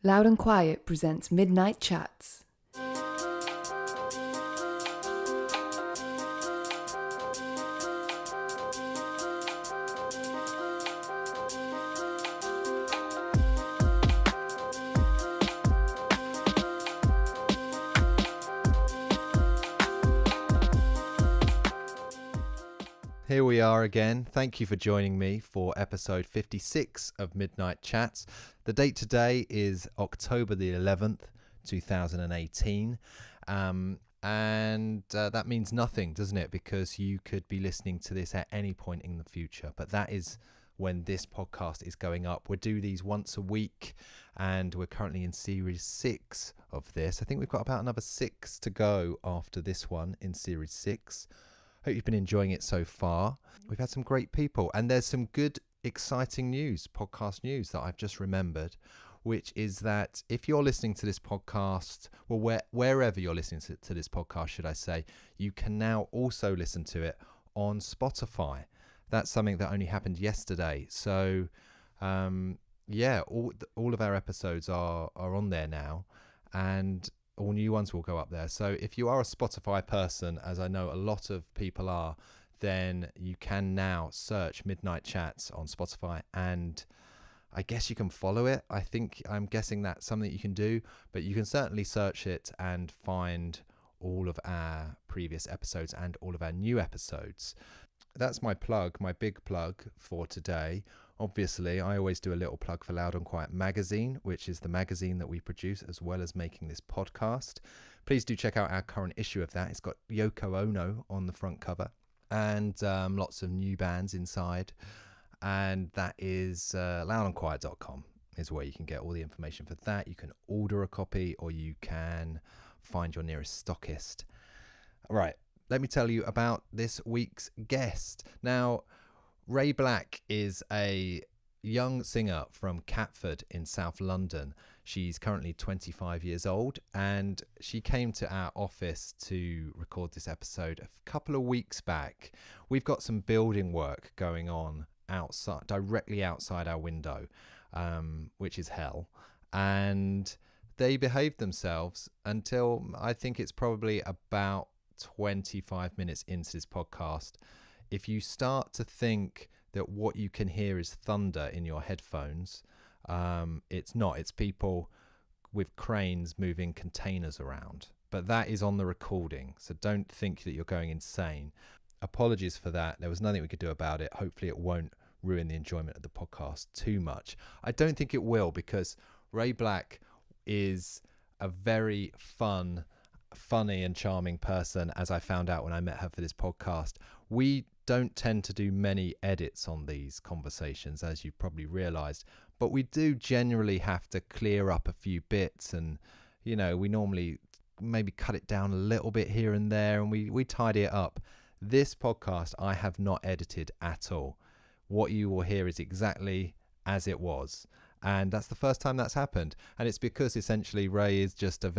Loud and Quiet presents Midnight Chats. Here we are again. Thank you for joining me for episode 56 of Midnight Chats. The date today is October the 11th, 2018. And that means nothing, doesn't it? Because you could be listening to this at any point in the future. But that is when this podcast is going up. We do these once a week, and we're currently in series 6 of this. I think we've got about another 6 to go after this one in series 6. Hope you've been enjoying it so far. We've had some great people, and there's some good, exciting news, podcast news that I've just remembered, which is that if you're listening to this podcast, well, wherever you're listening to this podcast, should I say, you can now also listen to it on Spotify. That's something that only happened yesterday. So, all of our episodes are on there now, and all new ones will go up there. So if you are a Spotify person, as I know a lot of people are, then you can now search Midnight Chats on Spotify, and I guess you can follow it. I'm guessing that's something you can do, but you can certainly search it and find all of our previous episodes and all of our new episodes. That's my plug, my big plug for today. Obviously, I always do a little plug for Loud and Quiet magazine, which is the magazine that we produce as well as making this podcast. Please do check out our current issue of that. It's got Yoko Ono on the front cover and lots of new bands inside. And that is loudandquiet.com is where you can get all the information for that. You can order a copy or you can find your nearest stockist. All right, let me tell you about this week's guest. Now, Ray Black is a young singer from Catford in South London. She's currently 25 years old, and she came to our office to record this episode a couple of weeks back. We've got some building work going on outside, directly outside our window, which is hell. And they behaved themselves until I think it's probably about 25 minutes into this podcast. If you start to think that what you can hear is thunder in your headphones, it's not. It's people with cranes moving containers around. But that is on the recording, so don't think that you're going insane. Apologies for that. There was nothing we could do about it. Hopefully it won't ruin the enjoyment of the podcast too much. I don't think it will, because Ray Black is a very funny and charming person, as I found out when I met her for this podcast. We don't tend to do many edits on these conversations, as you probably realized, but we do generally have to clear up a few bits, and we normally maybe cut it down a little bit here and there, and we tidy it up. This podcast I have not edited at all. What you will hear is exactly as it was, and that's the first time that's happened, and it's because essentially Ray is just a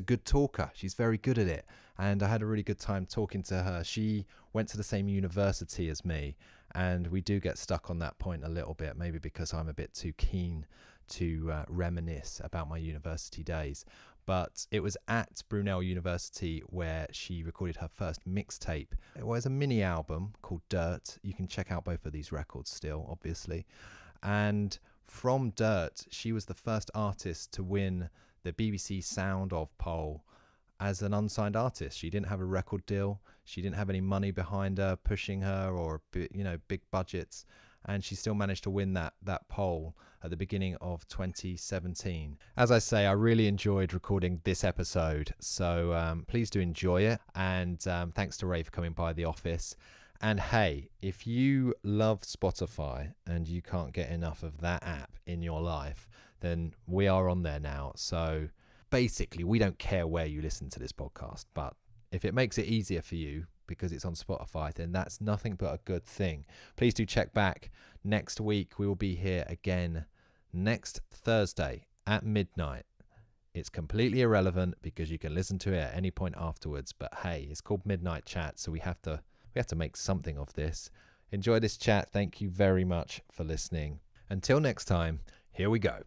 good talker. She's very good at it, and I had a really good time talking to her. She went to the same university as me, and we do get stuck on that point a little bit, maybe because I'm a bit too keen to reminisce about my university days. But it was at Brunel University where she recorded her first mixtape. It was a mini album called Dirt. You can check out both of these records still, obviously. And from Dirt, she was the first artist to win the BBC Sound of poll as an unsigned artist. She didn't have a record deal. She didn't have any money behind her pushing her, or big budgets, and she still managed to win that poll at the beginning of 2017. As I say, I really enjoyed recording this episode, so please do enjoy it, and thanks to Ray for coming by the office. And hey, if you love Spotify and you can't get enough of that app in your life, then we are on there now. So basically, we don't care where you listen to this podcast, but if it makes it easier for you because it's on Spotify, then that's nothing but a good thing. Please do check back next week. We will be here again next Thursday at midnight. It's completely irrelevant because you can listen to it at any point afterwards, but hey, it's called Midnight Chat, so we have to make something of this. Enjoy this chat. Thank you very much for listening. Until next time, here we go.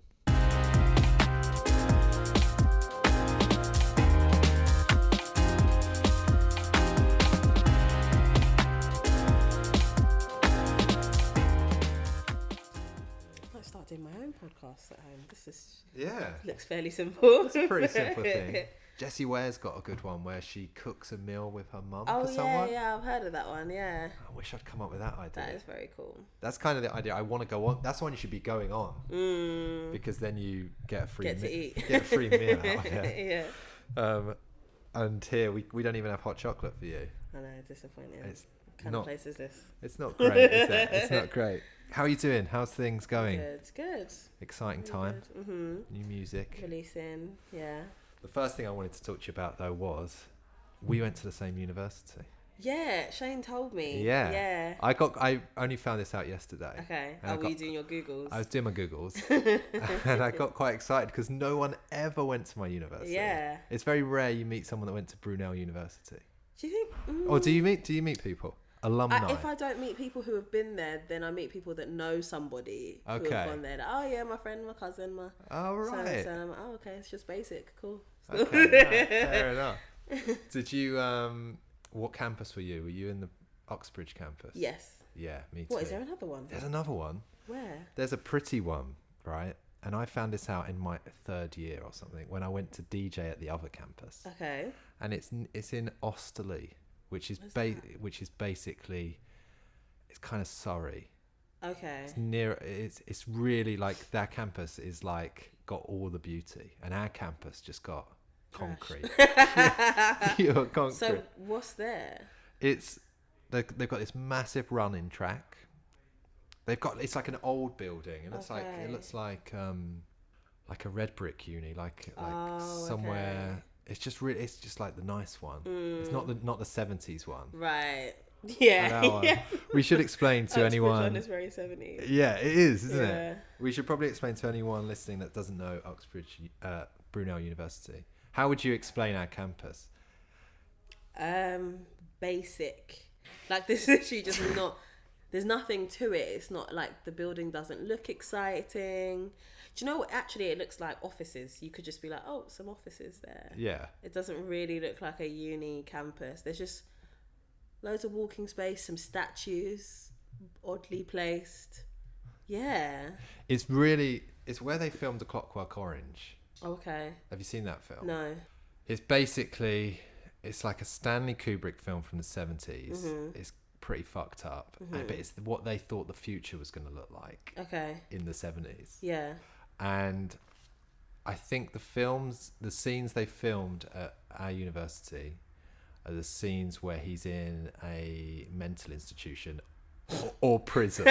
start doing my own podcast at home. Yeah. Looks fairly simple. It's a pretty simple thing. Jessie Ware's got a good one where she cooks a meal with her mum for someone. Yeah, I've heard of that one, yeah. I wish I'd come up with that idea. That is very cool. That's kind of the idea. I want to go on. That's the one you should be going on. Because then you get a free to eat. Get a free meal out of it. Yeah. And here, we don't even have hot chocolate for you. I know, disappointing. It's what kind of place is this? It's not great, is it? It's not great. How are you doing? How's things going? Good. Exciting really time. Good. Mm-hmm. New music. Releasing, yeah. The first thing I wanted to talk to you about, though, was we went to the same university. Yeah, Shane told me. Yeah. I only found this out yesterday. Okay. Were you doing your Googles? I was doing my Googles. And I got quite excited because no one ever went to my university. Yeah. It's very rare you meet someone that went to Brunel University. Do you think? Or do you meet people? Alumni? If I don't meet people who have been there, then I meet people that know somebody who have gone there. Like, oh, yeah, my friend, my cousin, my... Oh, right. So I'm like, oh, okay, it's just basic. Cool. Okay, right, fair enough. Did you... what campus were you? Were you in the Uxbridge campus? Yes. Yeah, me too. What, is there another one? There's another one. Where? There's a pretty one, right? And I found this out in my third year or something when I went to DJ at the other campus. Okay. And it's in Osterley, which is basically, it's kind of Surrey. Okay. It's near. It's really like their campus is like got all the beauty, and our campus just got concrete. Pure concrete. So what's there? They've got this massive running track. It's like an old building, and it looks like a red brick uni, like somewhere. Okay. It's just like the nice one. It's not the 70s one. Right. Yeah. We should explain to anyone. One is very 70s. Yeah, it is, isn't it? We should probably explain to anyone listening that doesn't know Uxbridge, Brunel University. How would you explain our campus? Basic. Like, this is literally just not... There's nothing to it. It's not like the building doesn't look exciting. Do you know what? Actually, it looks like offices. You could just be like, oh, some offices there. Yeah. It doesn't really look like a uni campus. There's just loads of walking space, some statues, oddly placed. Yeah. It's where they filmed A Clockwork Orange. Okay. Have you seen that film? No. It's like a Stanley Kubrick film from the 70s. Mm-hmm. It's pretty fucked up, but it's what they thought the future was going to look like in the 70s. Yeah. And I think the scenes they filmed at our university are the scenes where he's in a mental institution or prison.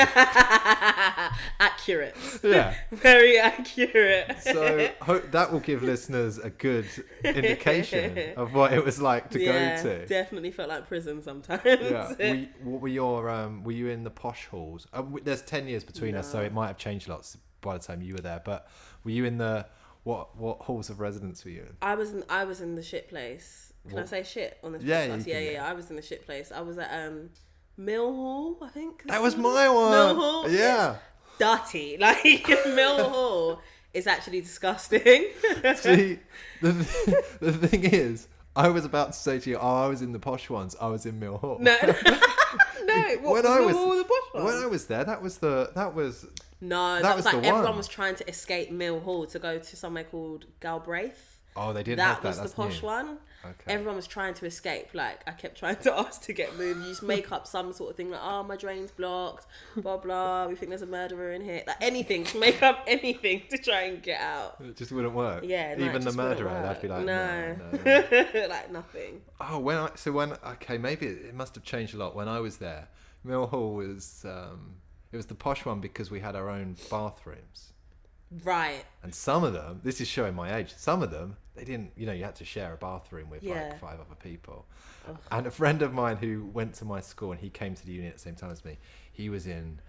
Accurate. Yeah. Very accurate. So that will give listeners a good indication of what it was like to go to. Definitely felt like prison sometimes. Yeah. Were you in the posh halls? There's 10 years between us, so it might have changed lots by the time you were there. But were you in the what halls of residence were you in? I was in the shit place. Can I say shit on this podcast? Yeah. I was in the shit place. I was at Mill Hall, I think. That was my one. Mill Hall. Yeah. Dirty. Like, Mill Hall is actually disgusting. See, the thing is, I was about to say to you, I was in the posh ones. I was in Mill Hall. No. When I was there, that was like everyone was trying to escape Mill Hall to go to somewhere called Galbraith. Oh, they didn't have that. That was the posh one. Okay. Everyone was trying to escape. Like, I kept trying to ask to get moved. You just make up some sort of thing like, oh, my drain's blocked, blah, blah. We think there's a murderer in here. Like, anything. Just make up anything to try and get out. It just wouldn't work. Yeah, no, even the murderer, they'd be like, no. Like, nothing. Oh, maybe it must have changed a lot. When I was there, Mill Hall was, it was the posh one because we had our own bathrooms. Right. And some of them, this is showing my age, some of them, they didn't, you had to share a bathroom with like 5 other people. Ugh. And a friend of mine who went to my school and he came to the uni at the same time as me, he was in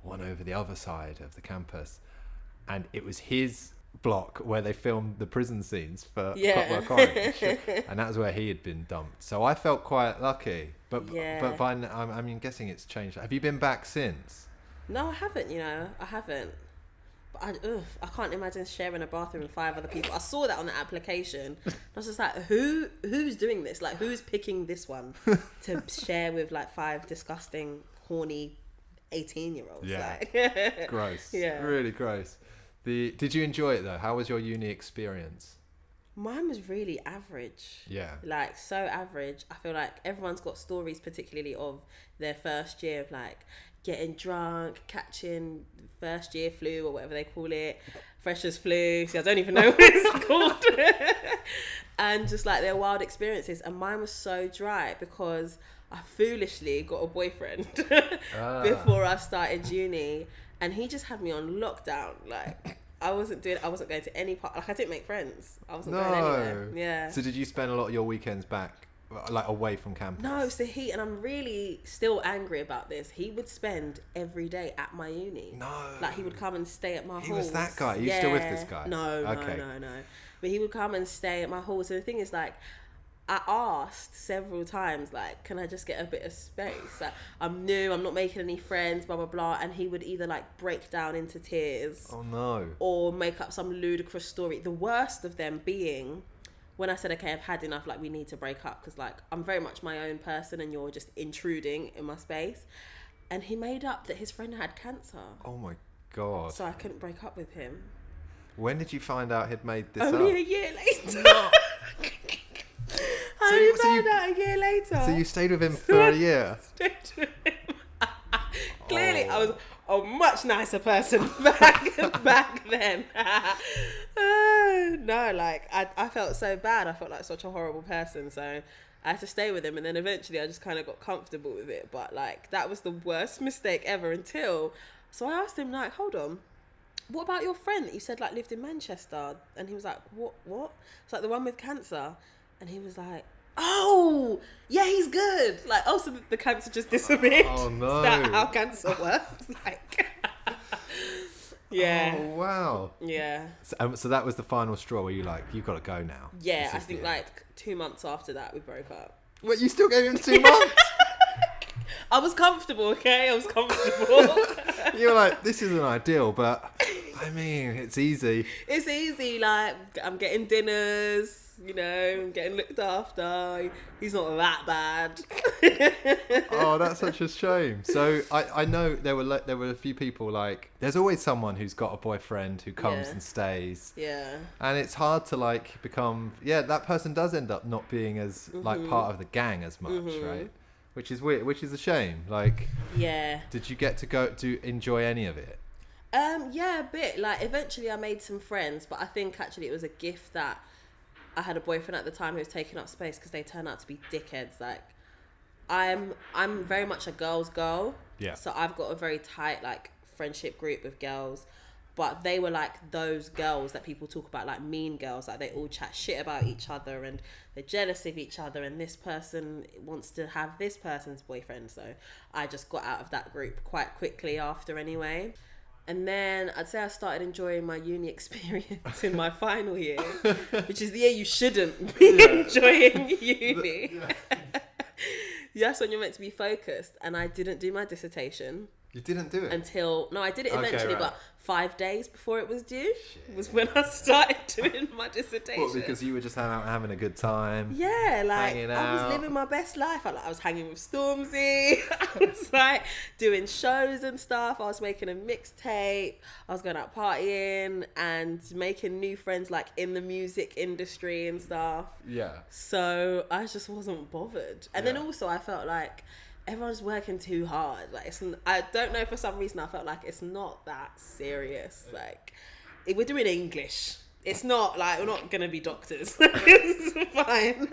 one over the other side of the campus. And it was his block where they filmed the prison scenes for Clockwork Orange. And that was where he had been dumped. So I felt quite lucky. But by I'm guessing it's changed. Have you been back since? No, I haven't, I haven't. But I can't imagine sharing a bathroom with 5 other people. I saw that on the application. I was just like, who's doing this? Like, who's picking this one to share with like 5 disgusting, horny 18-year-olds. Yeah. Like. Gross. Yeah. Really gross. Did you enjoy it though? How was your uni experience? Mine was really average. Yeah. Like, so average. I feel like everyone's got stories, particularly of their first year of like getting drunk, catching first year flu or whatever they call it, freshers flu. See, I don't even know what it's called. And just like their wild experiences. And mine was so dry because I foolishly got a boyfriend before I started uni, and he just had me on lockdown. Like, I wasn't going to any part. Like, I didn't make friends. I wasn't going anywhere. Yeah. So did you spend a lot of your weekends back, like away from campus? No, so and I'm really still angry about this. He would spend every day at my uni. No. Like, he would come and stay at my halls. He was that guy? Are you still with this guy? No, Okay. no. But he would come and stay at my halls. So the thing is, like, I asked several times, like, can I just get a bit of space? Like, I'm new, I'm not making any friends, blah, blah, blah. And he would either, like, break down into tears. Oh, no. Or make up some ludicrous story. The worst of them being when I said, okay, I've had enough, like, we need to break up. Because, like, I'm very much my own person and you're just intruding in my space. And he made up that his friend had cancer. Oh, my God. So I couldn't break up with him. When did you find out he'd made this up? Only a year later. No. I only found out a year later. So you stayed with him for a year? Clearly, I was a much nicer person back then. No, like, I felt so bad. I felt like such a horrible person. So I had to stay with him. And then eventually I just kind of got comfortable with it. But, like, that was the worst mistake ever until... So I asked him, like, hold on. What about your friend that you said, like, lived in Manchester? And he was like, what? It's like the one with cancer. And he was like, oh, yeah, he's good. Like, oh, so the cancer just disappeared. Oh, no. Is that how cancer works? Like, yeah. Oh, wow. Yeah. So that was the final straw where you like, you've got to go now. Yeah, This I is think, the end. like, 2 months after that, we broke up. Wait, you still gave him 2 months? I was comfortable, okay? I was comfortable. You were like, this isn't ideal, but I mean, it's easy. It's easy, like, I'm getting dinners, you know, I'm getting looked after. He's not that bad. Oh, that's such a shame. So I know there were a few people, like, there's always someone who's got a boyfriend who comes Yeah. and stays. Yeah. And it's hard to, like, become, that person does end up not being as, like, part of the gang as much, right? Which is weird, which is a shame. Like, Yeah. did you get to enjoy any of it? Yeah, a bit. Like, eventually I made some friends, but I think actually it was a gift that I had a boyfriend at the time who was taking up space because they turned out to be dickheads. Like, I'm very much a girl's girl. Yeah. So I've got a very tight, like, friendship group with girls. But they were like those girls that people talk about, like mean girls, like they all chat shit about each other and they're jealous of each other and this person wants to have this person's boyfriend. So I just got out of that group quite quickly after anyway. And then I'd say I started enjoying my uni experience in my final year, which is the year you shouldn't be enjoying uni. That's when you're meant to be focused. And I didn't do my dissertation. You didn't do it? I did it eventually, right. But 5 days before it was due was when I started doing my dissertation. What, because you were just having a good time? Yeah, like, hanging I was out. living my best life. I was hanging with Stormzy. I was like doing shows and stuff. I was making a mixtape. I was going out partying and making new friends, like, in the music industry and stuff. Yeah. So I just wasn't bothered. And then also I felt like everyone's working too hard. Like, I don't know, for some reason I felt like it's not that serious. Like, we're doing English. It's not like we're not gonna be doctors. It's fine.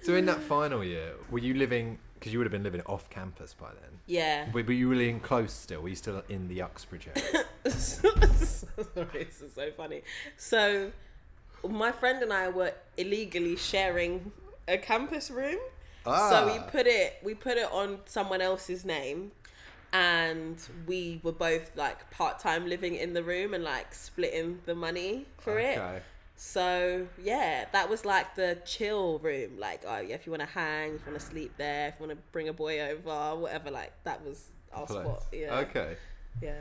So in that final year, were you living, because you would have been living off campus by then? Yeah. Were you living close still? Were you still in the Uxbridge area? Sorry, this is so funny. So my friend and I were illegally sharing a campus room. So we put it on someone else's name, and we were both like part-time living in the room and like splitting the money for it. So yeah, that was like the chill room. Like, oh yeah, if you want to hang, if you want to sleep there, if you want to bring a boy over, whatever. Like, that was our spot. Yeah. Okay. Yeah.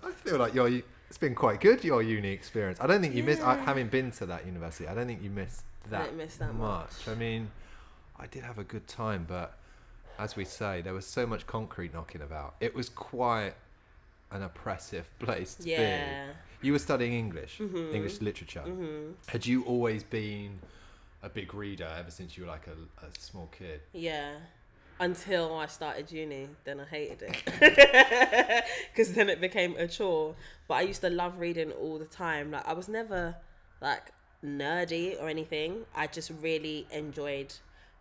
I feel like it's been quite good, your uni experience. I don't think you missed, having been to that university, I don't think you missed that, I didn't miss that much. I mean, I did have a good time, but as we say, there was so much concrete knocking about. It was quite an oppressive place to Yeah. be. You were studying English, English literature. Had you always been a big reader ever since you were like a small kid? Yeah. Until I started uni, then I hated it. Because then it became a chore. But I used to love reading all the time. Like, I was never, like, nerdy or anything. I just really enjoyed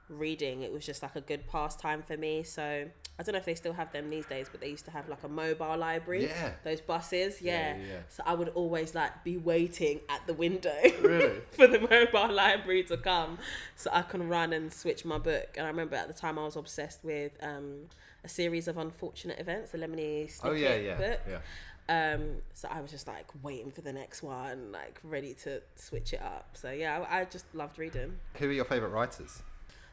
reading. It was just, like, a good pastime for me. So, I don't know if they still have them these days, but they used to have, like, a mobile library. Yeah. Those buses, yeah. Yeah. So, I would always, like, be waiting at the window. Really? For the mobile library to come so I can run and switch my book. And I remember at the time I was obsessed with a series of Unfortunate Events, the Lemony Snicket book. Yeah. So I was just like waiting for the next one, like ready to switch it up. So yeah, I just loved reading. Who are your favourite writers?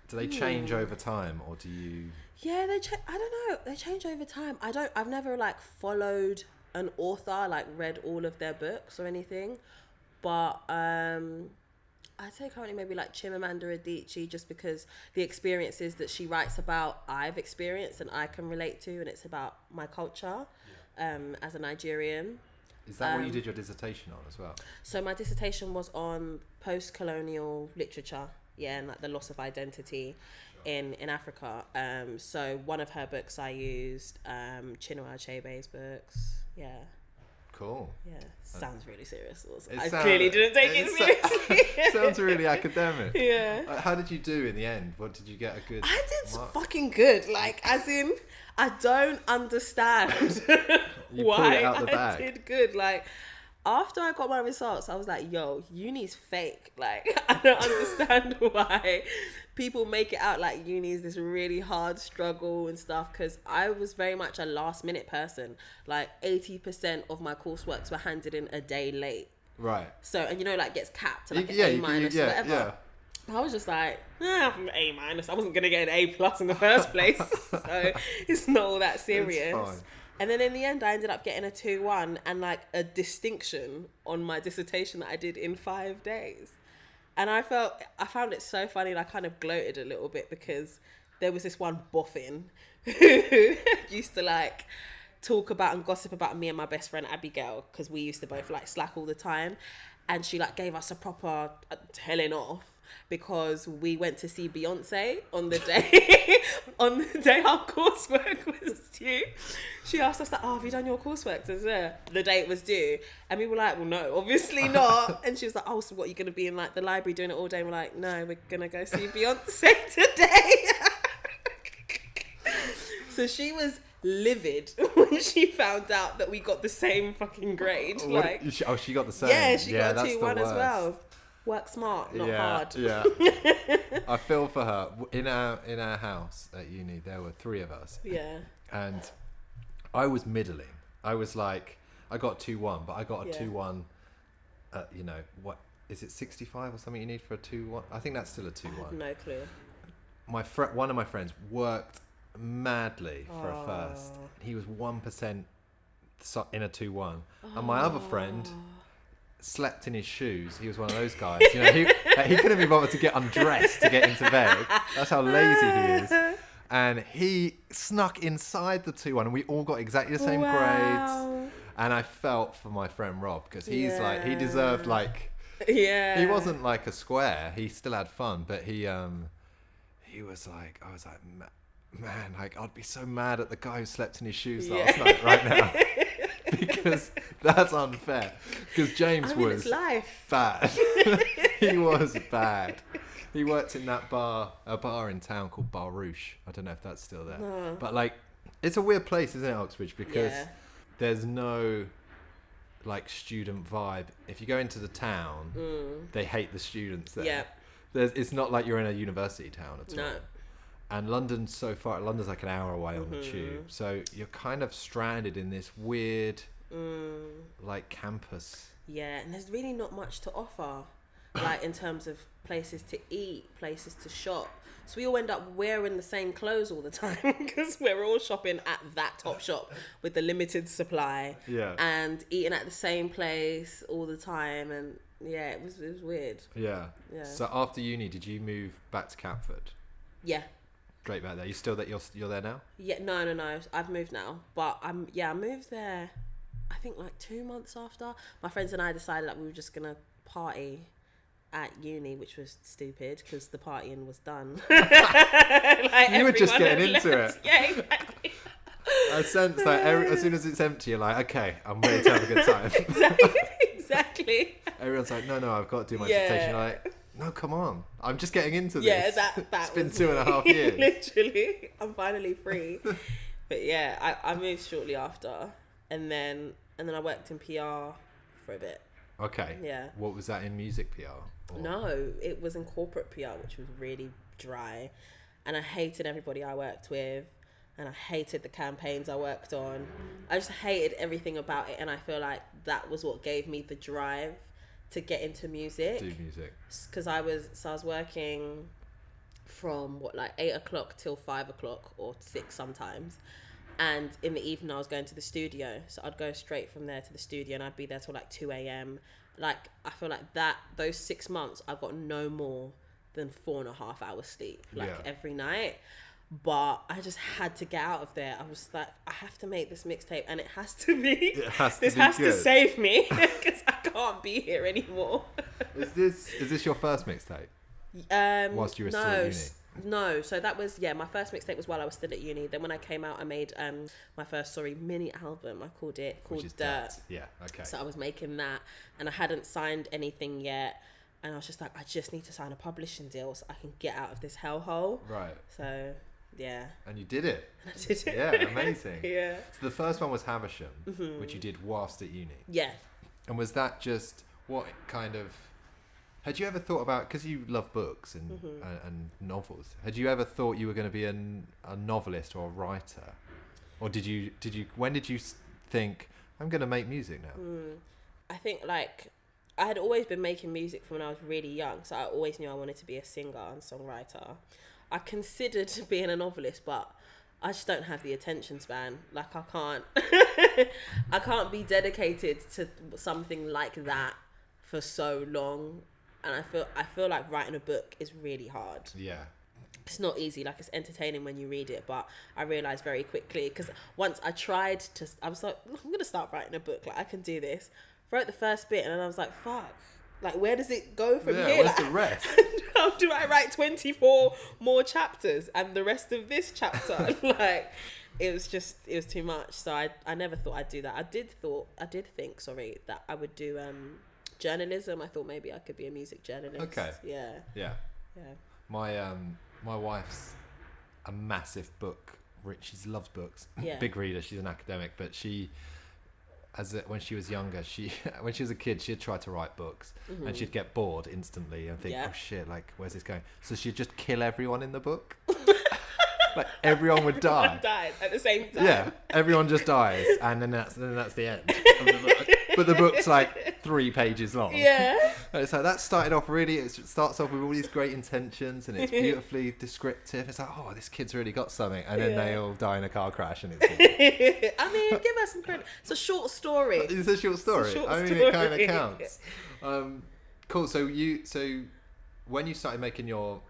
Do they change over time, or do you... Yeah, I don't know. They change over time. I've never like followed an author, like read all of their books or anything. But I'd say currently maybe like Chimamanda Adichie, just because the experiences that she writes about I've experienced and I can relate to, and it's about my culture as a Nigerian. Is that what you did your dissertation on as well? So my dissertation was on post-colonial literature, and like the loss of identity in Africa. So one of her books I used, Chinua Achebe's books. Yeah. Cool. Yeah, sounds really serious. Clearly didn't take it seriously. Sounds really academic. Yeah. How did you do in the end? What did you get a good I did mark? fucking good. Like, as in, I don't understand You why pulled it out the I bag. did good. Like, after I got my results, I was like, yo, uni's fake. Like, I don't understand why people make it out like uni is this really hard struggle and stuff, because I was very much a last minute person. Like 80% of my courseworks were handed in a day late. Right. So, and like gets capped to like an Yeah, A you- minus yeah, or whatever. yeah. I was just like, A minus. I wasn't going to get an A plus in the first place. So it's not all that serious. It's fine. And then in the end, I ended up getting a 2-1 and like a distinction on my dissertation that I did in 5 days. And I found it so funny, and I kind of gloated a little bit, because there was this one boffin who used to like talk about and gossip about me and my best friend Abigail, because we used to both like slack all the time. And she like gave us a proper telling off, because we went to see Beyonce on the day our coursework was due. She asked us like, oh, have you done your coursework? The day it was due. And we were like, well, no, obviously not. And she was like, oh, so what, you're going to be in like the library doing it all day? And we're like, no, we're going to go see Beyonce today. So she was livid when she found out that we got the same fucking grade. She got the same. Yeah, she got a that's 2-1 the as worst. well. Work smart, not hard. Yeah. I feel for her. In our house at uni, there were 3 of us. Yeah. And I was middling. I was like, I got 2-1, but I got a 2-1. What is it, 65 or something you need for a 2-1? I think that's still a 2-1. I have no clue. One of my friends worked madly for a first. He was 1% in a 2-1, and my other friend slept in his shoes. He was one of those guys. He couldn't be bothered to get undressed to get into bed. That's how lazy he is. And he snuck inside the 2-1, and we all got exactly the same grades. And I felt for my friend Rob, because he's like, he deserved like, he wasn't like a square. He still had fun, but he was like, I was like, man, like I'd be so mad at the guy who slept in his shoes last night right now. Because that's unfair. Because James was bad. He was bad. He worked in a bar in town called Bar Rouge. I don't know if that's still there. No. But like, it's a weird place, isn't it, Oxbridge? Because there's no like student vibe. If you go into the town, they hate the students there. Yeah. It's not like you're in a university town at all. And London's so far. London's like an hour away on the tube, so you're kind of stranded in this weird, like campus. Yeah, and there's really not much to offer, like in terms of places to eat, places to shop. So we all end up wearing the same clothes all the time, because we're all shopping at that top shop with the limited supply. Yeah. And eating at the same place all the time, and yeah, it was weird. Yeah. So after uni, did you move back to Catford? Yeah. straight back there. You still that you're there now? Yeah, no. I've moved now, but I moved there. I think like 2 months after my friends and I decided that we were just gonna party at uni, which was stupid because the partying was done. Like, you were just getting into left. it. Yeah, exactly. I sense that as soon as it's empty, you're like, okay, I'm ready to have a good time. Exactly. Everyone's like, no, I've got to do my dissertation. You're like, no, come on, I'm just getting into this. Yeah, that it's been was 2.5 years. Literally, I'm finally free. But yeah, I moved shortly after, and then I worked in PR for a bit. Okay. Yeah. What was that in music PR? Or? No, it was in corporate PR, which was really dry, and I hated everybody I worked with, and I hated the campaigns I worked on. I just hated everything about it, and I feel like that was what gave me the drive to get into music. Do music. Because I was working from 8 o'clock till 5 o'clock or 6 sometimes. And in the evening I was going to the studio. So I'd go straight from there to the studio and I'd be there till 2 a.m. I feel like those 6 months I got no more than 4.5 hours sleep every night. But I just had to get out of there. I was like, I have to make this mixtape and it has to be. This has to save me because I can't be here anymore. Is this your first mixtape? Whilst you were still at uni? No, so that was my first mixtape was while I was still at uni. Then when I came out, I made my first mini album. I called Dirt. Yeah, okay. So I was making that, and I hadn't signed anything yet, and I was just like, I just need to sign a publishing deal so I can get out of this hellhole. Right. So yeah. And you did it. I did it. Yeah, amazing. Yeah. So the first one was Havisham, which you did whilst at uni. Yeah. And was that just what kind of? Had you ever thought about, because you love books and novels, had you ever thought you were going to be a novelist or a writer? Or when did you think, I'm going to make music now? I think I had always been making music from when I was really young. So I always knew I wanted to be a singer and songwriter. I considered being a novelist, but I just don't have the attention span. I can't be dedicated to something like that for so long. And I feel like writing a book is really hard. Yeah. It's not easy. It's entertaining when you read it, but I realised very quickly, because once I was like, I'm going to start writing a book. I can do this. Wrote the first bit and then I was like, fuck. Where does it go from here? What's the rest? How do I write 24 more chapters and the rest of this chapter? It was too much. So I never thought I'd do that. I did think that I would do journalism. I thought maybe I could be a music journalist. Okay. Yeah. My wife's a massive book. She loves books. Yeah. Big reader. She's an academic, but when she was younger, when she was a kid, she'd try to write books and she'd get bored instantly and think, oh shit, where's this going? So she'd just kill everyone in the book. Everyone would die. Everyone dies at the same time. Yeah, everyone just dies, and then that's the end of the book. But the book's 3 pages long. Yeah. And it's that started off really. It starts off with all these great intentions, and it's beautifully descriptive. It's oh, this kid's really got something, and then they all die in a car crash, and it's. I mean, give us some credit. It's a short story. It's a short story. It kind of counts. Cool. So when you started making your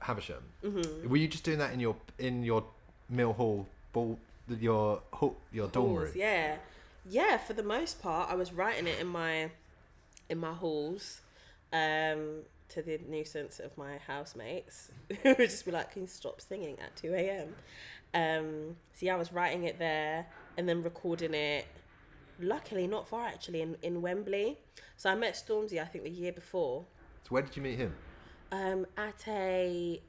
Havisham, were you just doing that in your Mill Hall your dorm room? Yeah, for the most part I was writing it in my halls, to the nuisance of my housemates who would just be like, can you stop singing at 2 a.m? I was writing it there and then recording it, luckily not far actually, in Wembley. So I met Stormzy I think the year before. So where did you meet him? At a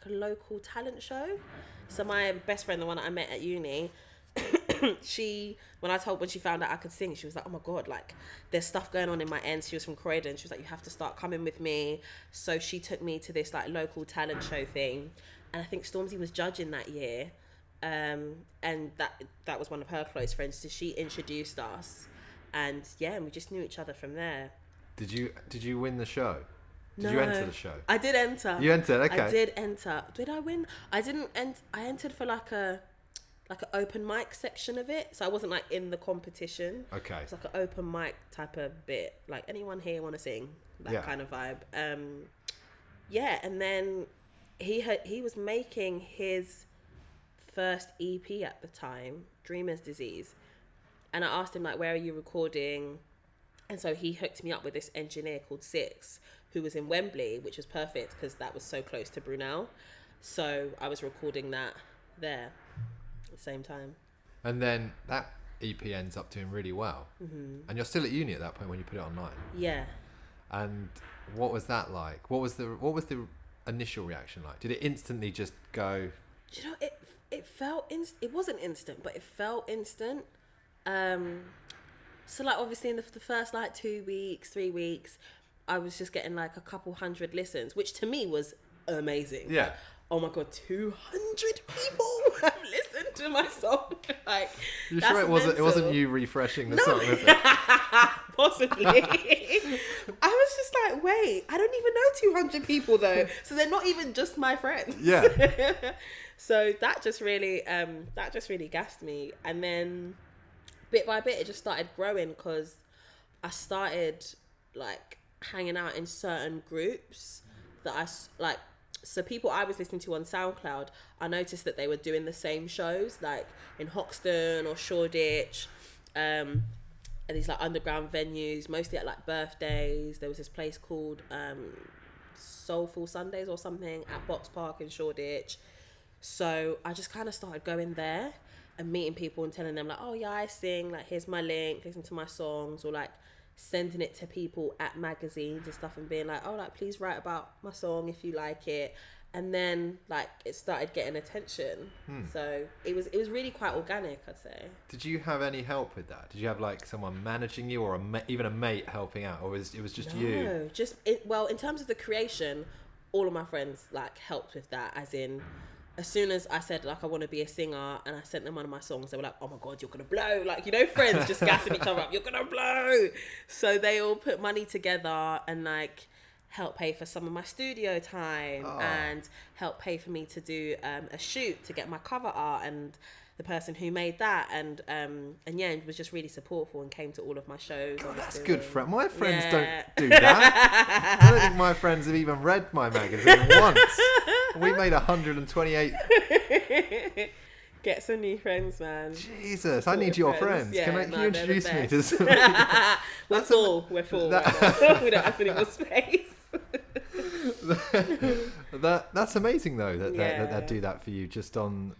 a local talent show. So my best friend, the one that I met at uni, when she found out I could sing, she was like, oh my god, there's stuff going on in my end. She was from Croydon. She was like, you have to start coming with me. So she took me to this local talent show thing, and I think Stormzy was judging that year, and that was one of her close friends. So she introduced us, and we just knew each other from there. Did you win the show? Did you enter the show? I did enter. You entered, okay. I did enter. Did I win? I didn't I entered for an open mic section of it. So I wasn't in the competition. Okay. It's an open mic type of bit. Anyone here want to sing? That kind of vibe. And then he was making his first EP at the time, Dreamer's Disease, and I asked him like, where are you recording? And so he hooked me up with this engineer called Six, who was in Wembley, which was perfect because that was so close to Brunel. So I was recording that there at the same time. And then that EP ends up doing really well. And you're still at uni at that point when you put it online. Yeah. And what was that like? What was the initial reaction like? Did it instantly just go? You know, it felt it wasn't instant, but it felt instant. So like obviously in the first like 2 weeks, 3 weeks, I was just getting like a couple hundred listens, which to me was amazing. Yeah. Like, oh my god, 200 people have listened to my song. Like, You that's sure it wasn't you refreshing the song, was it? Possibly. I was just like, wait, I don't even know 200 people though, so they're not even just my friends. Yeah. So that just really gassed me, and then bit by bit it just started growing because I started like hanging out in certain groups that I like. So people I was listening to on SoundCloud, I noticed that they were doing the same shows like in Hoxton or Shoreditch, and these like underground venues, mostly at like birthdays. There was this place called Soulful Sundays or something at Box Park in Shoreditch. So I just kind of started going there and meeting people and telling them like, oh yeah, I sing, like here's my link, listen to my songs, or like sending it to people at magazines and stuff and being like, oh, like please write about my song if you like it. And then like it started getting attention. So it was really quite organic, I'd say. Did you have any help with that? Did you have like someone managing you, or even a mate helping out, or was it just you? No, just well, in terms of the creation, all of my friends like helped with that, as in as soon as I said like I want to be a singer and I sent them one of my songs, they were like, oh my god, you're gonna blow, like, you know, friends just gassing each other up, you're gonna blow. So they all put money together and like help pay for some of my studio time and help pay for me to do a shoot to get my cover art, and the person who made that and yeah, was just really supportful and came to all of my shows. God, that's good. My friends don't do that. I don't think my friends have even read my magazine once. We made 128. Get some new friends, man. Jesus, I need your friends. Yeah, Can you introduce me to some? We're full. We don't have any more space. That's amazing though that they do that for you just on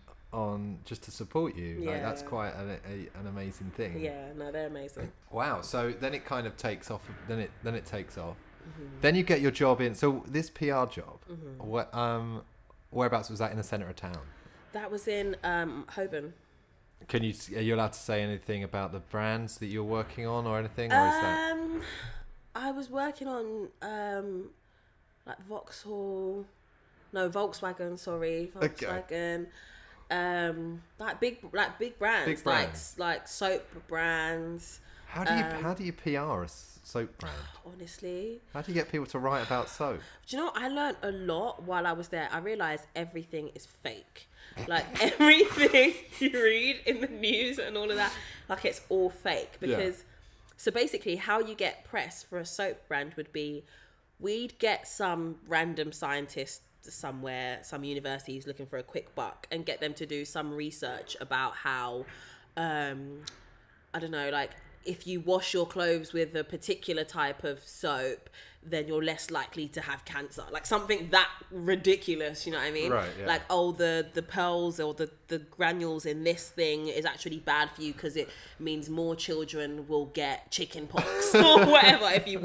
just to support you. Yeah. Like, that's quite an amazing thing. Yeah, no, they're amazing. Wow. So then it kind of takes off. Then it takes off. Then you get your job in. So this PR job, whereabouts was that in the centre of town? That was in Holborn. Are you allowed to say anything about the brands that you're working on or anything, or is that? I was working on like Volkswagen. Sorry, Volkswagen. Okay. Like big brands, like soap brands. How do you PR a soap brand? Honestly, how do you get people to write about soap? Do you know, I learned a lot while I was there. I realized everything is fake. Like everything you read in the news and all of that, like it's all fake. Because so basically how you get press for a soap brand would be, we'd get some random scientist somewhere, some universities looking for a quick buck, and get them to do some research about how I don't know, like if you wash your clothes with a particular type of soap, then you're less likely to have cancer. Like something that ridiculous, you know what I mean? Right, yeah. Like, oh, the pearls or the granules in this thing is actually bad for you because it means more children will get chicken pox or whatever if you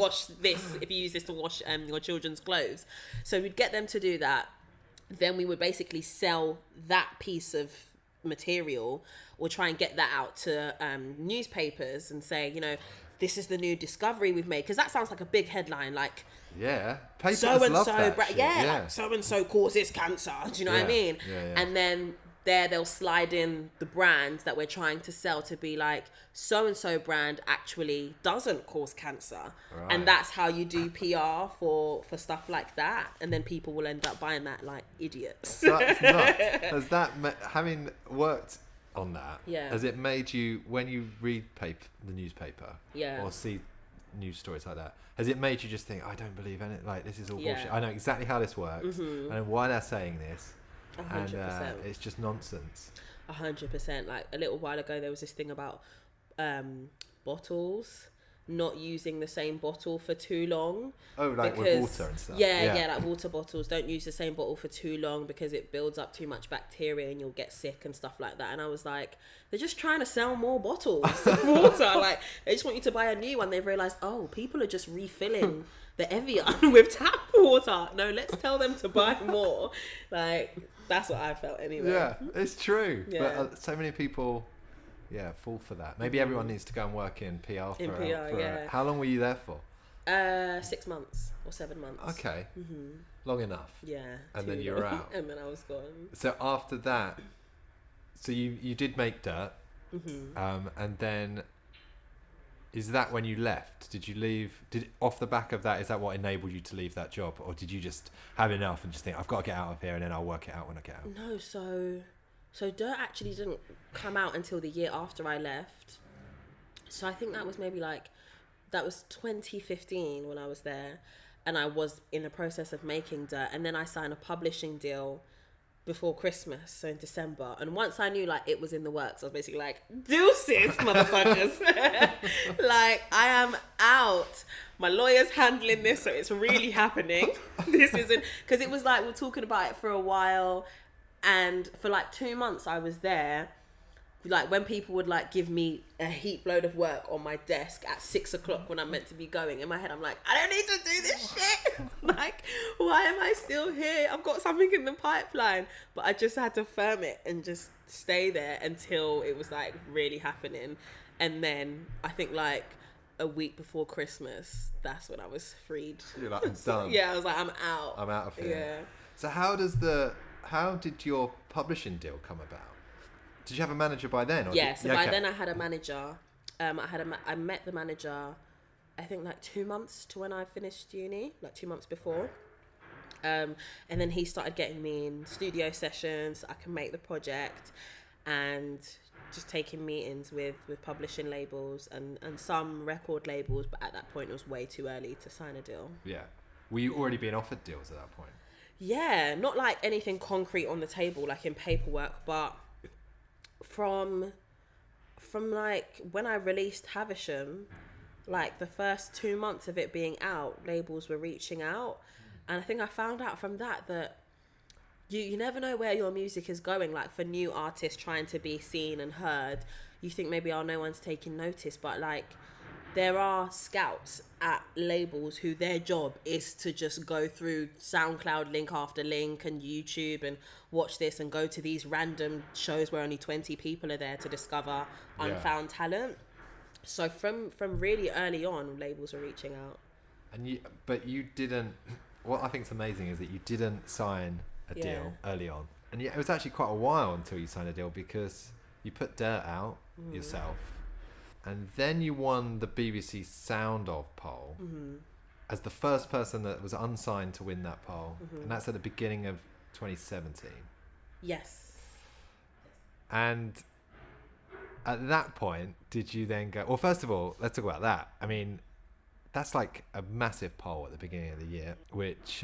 use this to wash your children's clothes. So we'd get them to do that. Then we would basically sell that piece of material or try and get that out to newspapers and say, you know, this is the new discovery we've made, because that sounds like a big headline, like papers so and love so that shit. like so and so causes cancer. Do you know what I mean? And then they'll slide in the brand that we're trying to sell to be like, so and so brand actually doesn't cause cancer, and that's how you do PR for stuff like that, and then people will end up buying that like idiots. That's nuts. Has that having worked on that, has it made you, when you read the newspaper or see news stories like that, has it made you just think, I don't believe in it, like this is all Yeah. bullshit, I know exactly how this works, I know why they're saying this, 100%. and it's just nonsense. 100%. Like a little while ago, there was this thing about bottles not using the same bottle for too long. Oh, like with water and stuff. Yeah, like water bottles. Don't use the same bottle for too long because it builds up too much bacteria and you'll get sick and stuff like that. And I was like, they're just trying to sell more bottles of water. Like, they just want you to buy a new one. They've realised, oh, people are just refilling the Evian with tap water. No, let's tell them to buy more. Like, that's what I felt anyway. Yeah, it's true. Yeah. But so many people... fall for that. Maybe everyone needs to go and work in PR for yeah. How long were you there for? 6 months or 7 months. Okay. Long enough. Yeah. And then you were out. And then I was gone. So after that, so you did make Dirt, and then is that when you left? Did you leave? Off the back of that, is that what enabled you to leave that job, or did you just have enough and just think, I've got to get out of here, and then I'll work it out when I get out? No, so Dirt actually didn't come out until the year after I left. So I think that was that was 2015 when I was there, and I was in the process of making Dirt, and then I signed a publishing deal before Christmas, so in December. And once I knew like it was in the works, I was basically like, deuces, motherfuckers. Like, I am out. My lawyer's handling this, so it's really happening. This isn't, because it was like, we're talking about it for a while. And for like 2 months I was there, like when people would like give me a heap load of work on my desk at 6 o'clock when I'm meant to be going, in my head I'm like, I don't need to do this shit. Like, why am I still here? I've got something in the pipeline. But I just had to firm it and just stay there until it was like really happening. And then I think like a week before Christmas, that's when I was freed. You're like, I'm done. Yeah, I was like, I'm out. I'm out of here. Yeah. So how did your publishing deal come about? Did you have a manager by then? By then I had a manager. I met the manager, I think like 2 months to when I finished uni, like 2 months before. And then he started getting me in studio sessions so I can make the project, and just taking meetings with publishing labels and some record labels. But at that point it was way too early to sign a deal. Yeah. Were you already being offered deals at that point? Yeah, not like anything concrete on the table, like in paperwork, but from like when I released Havisham, like the first 2 months of it being out, labels were reaching out. And I think I found out from that you never know where your music is going. Like for new artists trying to be seen and heard, you think maybe, oh, no one's taking notice, but like there are scouts at labels who their job is to just go through SoundCloud link after link and YouTube and watch this and go to these random shows where only 20 people are there to discover unfound talent. So from really early on, labels were reaching out. But you didn't. What I think is amazing is that you didn't sign a deal early on, and it was actually quite a while until you signed a deal, because you put Dirt out yourself. And then you won the BBC Sound Of poll as the first person that was unsigned to win that poll. And that's at the beginning of 2017. Yes. And at that point, did you then go... Well, first of all, let's talk about that. I mean, that's like a massive poll at the beginning of the year, which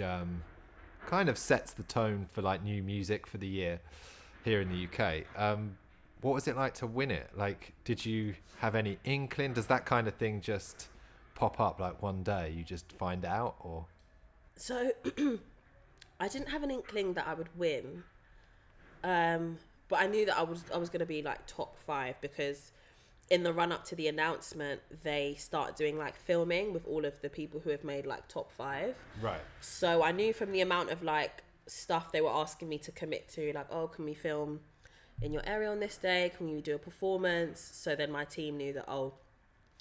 kind of sets the tone for like new music for the year here in the UK. What was it like to win it? Like, did you have any inkling? Does that kind of thing just pop up like one day? You just find out, or? So, I didn't have an inkling that I would win, but I knew that I was going to be like top 5, because in the run up to the announcement, they start doing like filming with all of the people who have made like top 5. Right. So I knew from the amount of like stuff they were asking me to commit to, like, oh, can we film in your area on this day, can you do a performance? So then my team knew that, oh,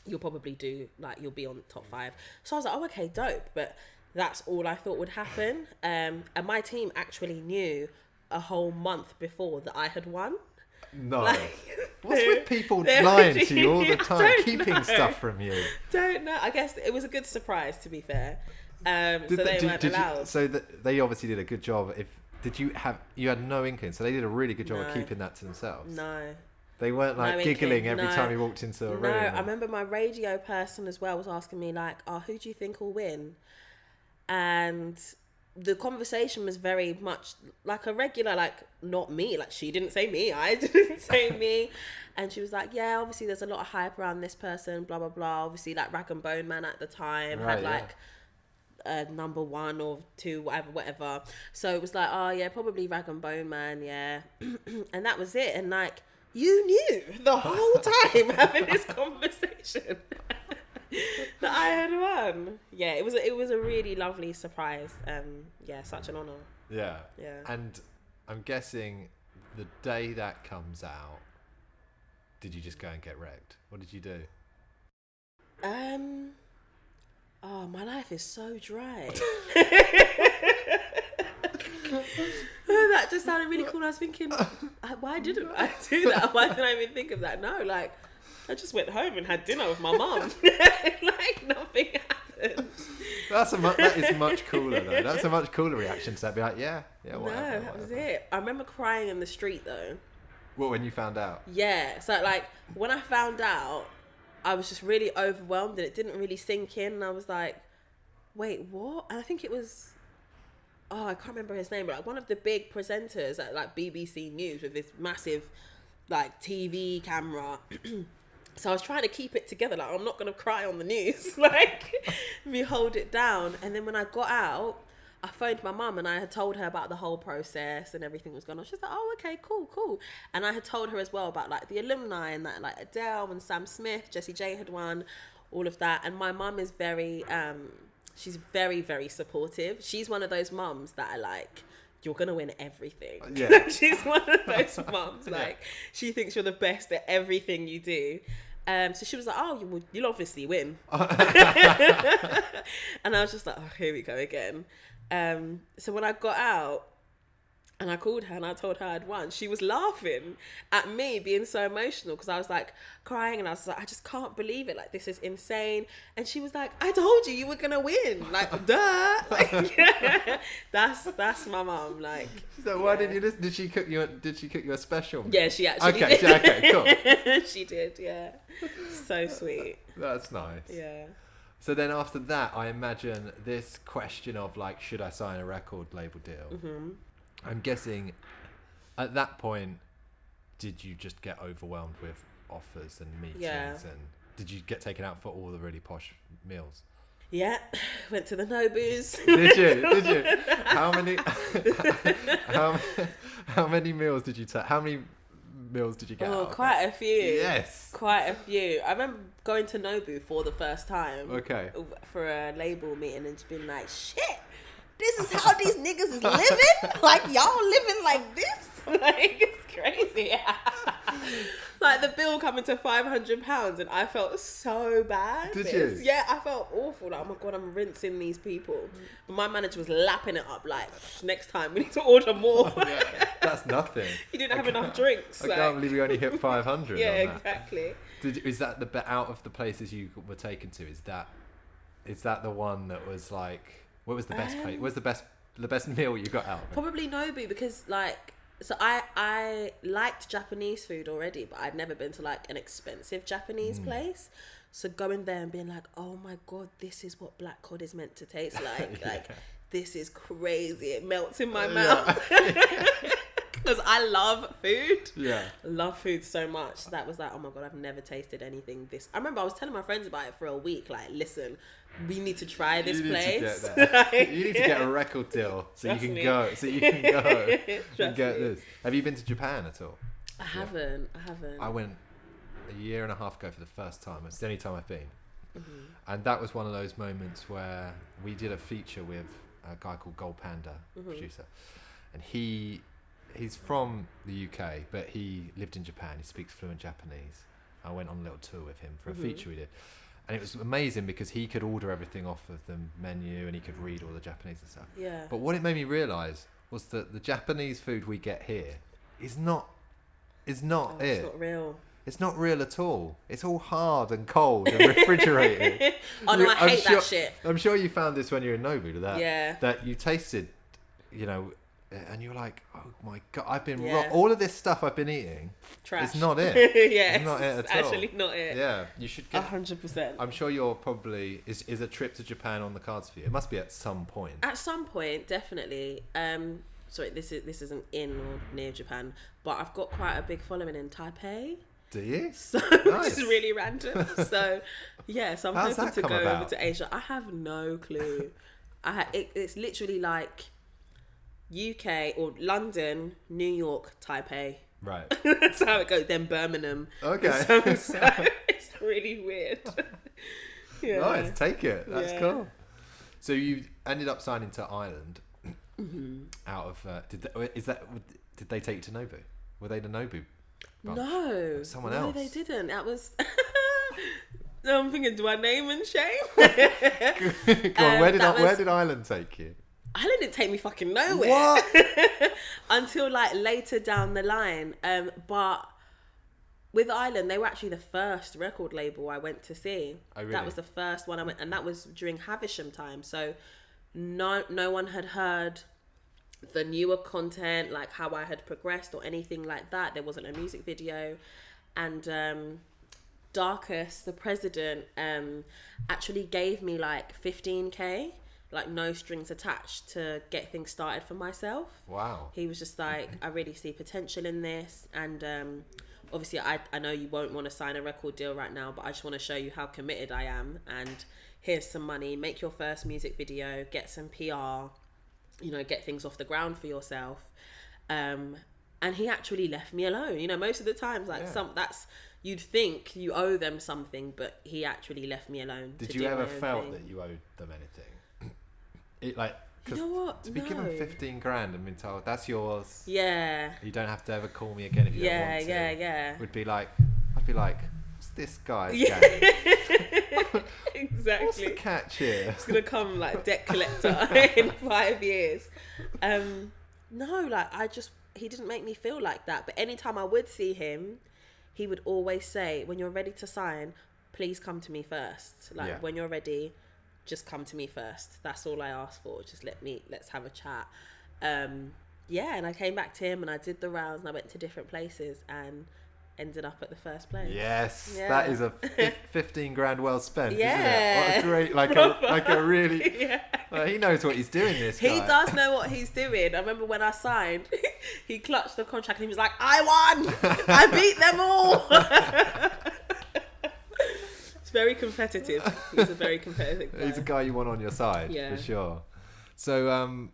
you'll probably do, like, you'll be on top 5. So I was like, oh, okay, dope. But that's all I thought would happen. And my team actually knew a whole month before that I had won. No. Like, what's with people lying to you all the time, keeping stuff from you? Don't know. I guess it was a good surprise, to be fair. So they weren't allowed. They obviously did a good job. You had no inkling, so they did a really good job of No. keeping that to themselves. No. They weren't like No giggling inkling, every no. time you walked into a room. No, I remember my radio person as well was asking me like, "Oh, who do you think will win?" And the conversation was very much like a regular, like, not me, like she didn't say me, I didn't say me. And she was like, yeah, obviously there's a lot of hype around this person, blah blah blah. Obviously, like, Rag and Bone Man at the time had like number 1 or 2, whatever. So it was like, oh yeah, probably Rag and Bone Man, yeah. And that was it. And like, you knew the whole time having this conversation that I had won. Yeah, it was a really lovely surprise. Yeah, such an honour. Yeah. Yeah. And I'm guessing the day that comes out, did you just go and get wrecked? What did you do? Oh, my life is so dry. That just sounded really cool. I was thinking, why didn't I do that? Why didn't I even think of that? No, like, I just went home and had dinner with my mum. Like, nothing happened. That is much cooler though. That's a much cooler reaction to that. Be like, yeah, No, whatever. that was it. I remember crying in the street though. What, when you found out? Yeah, so like, when I found out, I was just really overwhelmed and it didn't really sink in. And I was like, wait, what? And I think it was, I can't remember his name, but like one of the big presenters at like BBC News with this massive like TV camera. So I was trying to keep it together. Like, I'm not going to cry on the news. Like, me hold it down. And then when I got out, I phoned my mum and I had told her about the whole process and everything was going on. She's like, oh, okay, cool. And I had told her as well about like the alumni and that, like Adele and Sam Smith, Jessie J had won, all of that. And my mum is very, she's very, very supportive. She's one of those mums that are like, you're going to win everything. Yeah. She's one of those mums. Like, she thinks you're the best at everything you do. So she was like, oh, you'll obviously win. And I was just like, oh, here we go again. So when I got out and I called her and I told her I'd won, she was laughing at me being so emotional because I was like crying and I was like, I just can't believe it. Like, this is insane. And she was like, I told you were going to win. Like, duh. Like, yeah. That's my mum. Like, So why didn't you listen? Did she cook you a special? Yeah, she actually did. Okay, cool. She did, yeah. So sweet. That's nice. Yeah. So then after that, I imagine this question of like, should I sign a record label deal? Mm-hmm. I'm guessing at that point, did you just get overwhelmed with offers and meetings? Yeah. And did you get taken out for all the really posh meals? Yeah, went to the Nobus. Did you? How many? How many meals did you take? How many meals did you get? Oh, out of quite a few. Yes. Quite a few. I remember going to Nobu for the first time. Okay. For a label meeting and just being like, shit, this is how these niggas is living? Like, y'all living like this? Like, it's crazy. Like, the bill coming to £500 and I felt so bad. Did you? Yeah, I felt awful. Like, oh my God, I'm rinsing these people. But my manager was lapping it up like, next time we need to order more. Yeah, that's nothing. You didn't have enough drinks. I can't believe we only hit 500. Yeah, on that. exactly. Is that out of the places you were taken to? Is that the one that was like? What was the best place? What was the best meal you got out of it? Probably Nobu because like, so I liked Japanese food already, but I'd never been to like an expensive Japanese place. So going there and being like, oh my God, this is what black cod is meant to taste like. Yeah. Like, this is crazy. It melts in my mouth. Because I love food. Yeah. Love food so much. That was like, oh my God, I've never tasted anything this. I remember I was telling my friends about it for a week. Like, listen, we need to try this place. You need to get a record deal so you can go. And get this. Have you been to Japan at all? I haven't. I went a year and a half ago for the first time. It's the only time I've been. And that was one of those moments where we did a feature with a guy called Gold Panda, producer. And he's from the UK, but he lived in Japan. He speaks fluent Japanese. I went on a little tour with him for a feature we did. And it was amazing because he could order everything off of the menu and he could read all the Japanese and stuff. Yeah. But what it made me realise was that the Japanese food we get here is not It's not real. It's not real at all. It's all hard and cold and refrigerated. Oh no, I hate that shit. I'm sure you found this when you were in Nobu, Yeah. that you tasted, and you're like, oh my God, I've been Yeah. all of this stuff I've been eating. Trash. It's not it. Yeah, it's not it at all. actually not it. Yeah, you should get. 100%. I'm sure you're probably is a trip to Japan on the cards for you. It must be at some point. At some point, definitely. Sorry, this isn't in or near Japan, but I've got quite a big following in Taipei. Do you? So Nice. which is really random. So yeah, so I'm How's hoping that to come go over about? to Asia. I have no clue. It's literally like UK or London, New York, Taipei. Right. That's how it goes. Then Birmingham. Okay. So it's really weird. Yeah. Nice. Take it. That's Yeah. cool. So you ended up signing to Ireland. Out of did they take you to Nobu? Were they the Nobu? bunch? No. Someone no, else. they didn't. That was. No, I'm thinking, do I name and shame? Go on, where was- did Ireland take you? Ireland didn't take me fucking nowhere. What? Until like later down the line. But with Ireland, they were actually the first record label I went to see. Oh, really? That was the first one I went, and that was during Havisham time. So no one had heard the newer content, like how I had progressed or anything like that. There wasn't a music video. And Darkus, the president, actually gave me like 15k, like no strings attached, to get things started for myself. Wow. He was just like, I really see potential in this, and obviously I know you won't want to sign a record deal right now, but I just want to show you how committed I am, and here's some money, make your first music video, get some PR, get things off the ground for yourself. And he actually left me alone. Most of the times, you'd think you owe them something, but he actually left me alone. Did to you do ever my own felt thing. that you owed them anything? Cause You know what? to be given No. 15 grand and been told that's yours, Yeah. you don't have to ever call me again if you don't want to. Yeah. I'd be like, what's this guy's Yeah. game? Exactly. What's the catch here? It's gonna come like debt collector in 5 years. No, he didn't make me feel like that. But anytime I would see him, he would always say, when you're ready to sign, please come to me first. When you're ready, just come to me first. That's all I ask for. Just let's have a chat. And I came back to him and I did the rounds and I went to different places and ended up at the first place. Yes, Yeah. that is a 15 grand well spent, Yeah. isn't it? What a great, like a really, Yeah. He knows what he's doing, this guy. He does know what he's doing. I remember when I signed, he clutched the contract and he was like, I won! I beat them all! It's very competitive. He's a very competitive guy. He's a guy you want on your side, Yeah. for sure. So,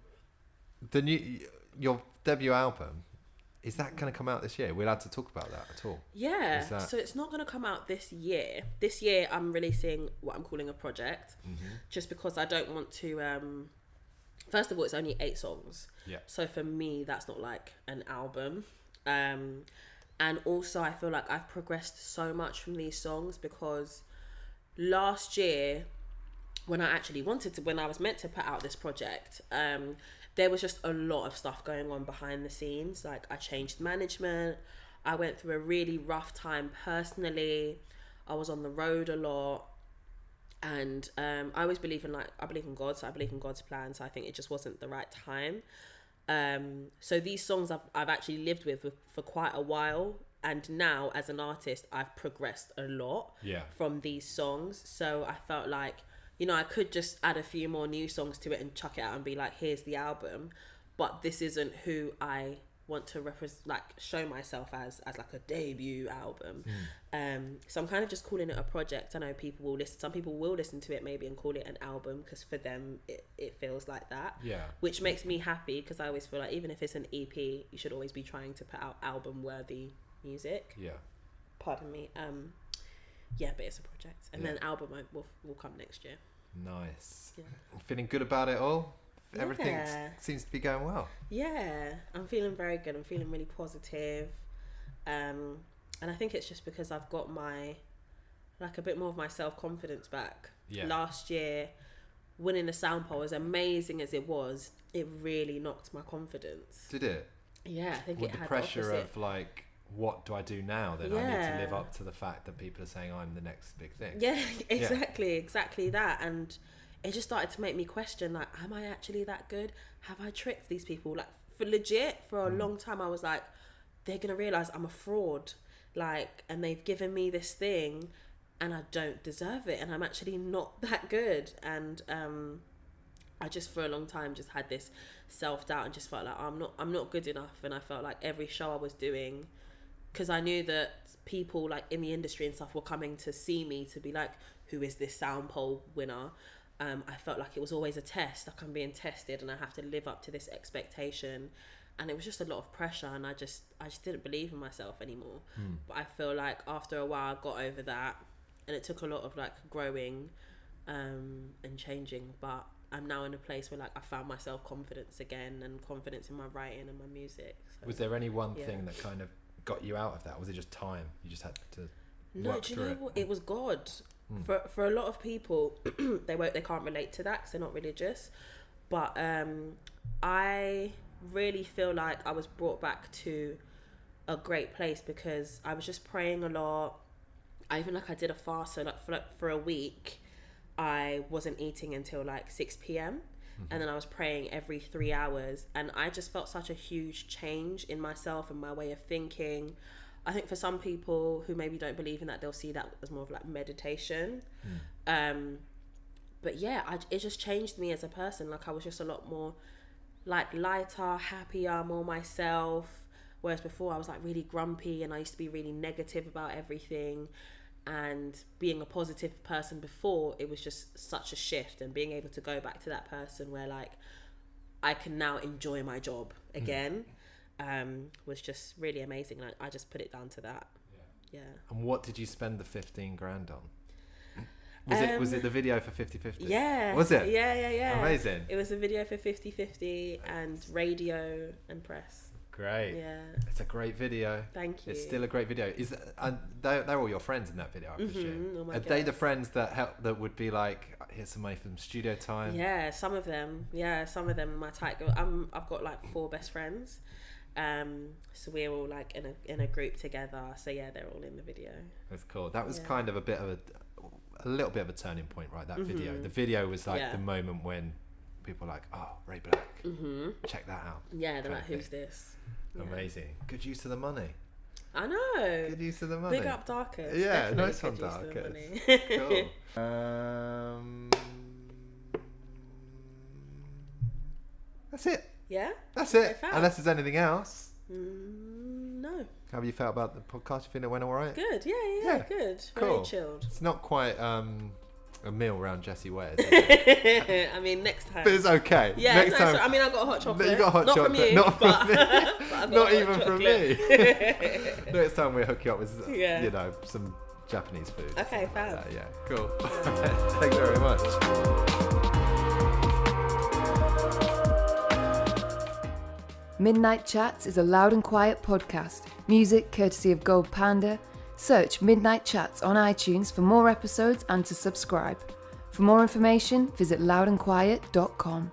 your debut album, is that going to come out this year? We're allowed to talk about that at all? Yeah, Is that- so it's not going to come out this year. This year I'm releasing what I'm calling a project, just because I don't want to... first of all, it's only 8 songs. Yeah. So for me, that's not like an album. And also I feel like I've progressed so much from these songs, because last year, when I was meant to put out this project, there was just a lot of stuff going on behind the scenes. Like, I changed management. I went through a really rough time personally. I was on the road a lot. And I always believe in God, so I believe in God's plan. So I think it just wasn't the right time. So these songs I've actually lived with for quite a while. And now, as an artist, I've progressed a lot from these songs. So I felt like, I could just add a few more new songs to it and chuck it out and be like, here's the album. But this isn't who I want to show myself as like a debut album. So I'm kind of just calling it a project. I know some people will listen to it maybe and call it an album, because for them it feels like that. Yeah. Which makes me happy, because I always feel like even if it's an EP, you should always be trying to put out album worthy music. Yeah. Pardon me. But it's a project, and then album will come next year. Nice. Yeah. Feeling good about it all? Everything Yeah. seems to be going well. Yeah, I'm feeling very good. I'm feeling really positive. And I think it's just because I've got a bit more of my self-confidence back. Yeah. Last year, winning the sound poll, as amazing as it was, it really knocked my confidence. Did it? Yeah, I think With it the had pressure opposite. of like, what do I do now? Then I need to Yeah. live up to the fact that people are saying I'm the next big thing. Yeah, exactly that. And it just started to make me question, like, am I actually that good? Have I tricked these people? Like, for legit, for a long time, I was like, they're going to realise I'm a fraud. Like, and they've given me this thing and I don't deserve it. And I'm actually not that good. And I just, for a long time, just had this self-doubt and just felt like I'm not good enough. And I felt like every show I was doing, because I knew that people like in the industry and stuff were coming to see me to be like, who is this sound poll winner? I felt like it was always a test, like I'm being tested and I have to live up to this expectation. And it was just a lot of pressure, and I just didn't believe in myself anymore. But I feel like after a while I got over that, and it took a lot of like growing and changing. But I'm now in a place where like I found my self-confidence again, and confidence in my writing and my music. So, was there any one thing that kind of got you out of that? Was it just time? You just had to work do you through know it? what? It was God. For a lot of people, they can't relate to that because they're not religious. But I really feel like I was brought back to a great place because I was just praying a lot. I did a fast, so like for a week I wasn't eating until like 6 p.m. and then I was praying every 3 hours, and I just felt such a huge change in myself and my way of thinking. I think for some people who maybe don't believe in that, they'll see that as more of like meditation. But yeah, it just changed me as a person. Like I was just a lot more like lighter, happier, more myself. Whereas before I was like really grumpy and I used to be really negative about everything. And being a positive person before, it was just such a shift, and being able to go back to that person where like I can now enjoy my job again was just really amazing. Like I just put it down to that. Yeah. And what did you spend the 15 grand on? Was it the video for 50/50? Yeah. Was it? Yeah. Amazing. It was a video for 50/50 and radio and press. Great. Yeah. It's a great video. Thank you. It's still a great video. And they're all your friends in that video, I presume. Oh my Are they the friends that would be like, here's some money from studio time? Yeah, some of them. My tight girl. I've got like 4 best friends. So we're all like in a group together. So yeah, they're all in the video. That's cool. That was kind of a little bit of a turning point, right? That video. The video was like the moment when people were like, oh, Ray Black, check that out. Yeah, they're like, who's this? Yeah. Amazing. Good use of the money. I know. Good use of the money. Big up Darkest. Yeah, Definitely nice one, good use of the Darkest. money. Cool. That's it. Yeah? That's it. Okay, fab. Unless there's anything else. No. How have you felt about the podcast? You think it went all right? Good. Yeah, good. Cool. Very chilled. It's not quite a meal around Jessie Ware's, is it? I mean, next time. But it's okay. Yeah, next no, time. so, I mean, I got a hot chocolate. You got a hot not chocolate. From you, not from me. but I got Not a even hot from chocolate. me. Next time we hook you up with, some Japanese food. Okay, fab. Yeah, cool. Thanks very much. Midnight Chats is a loud and quiet podcast. Music courtesy of Gold Panda. Search Midnight Chats on iTunes for more episodes and to subscribe. For more information, visit loudandquiet.com.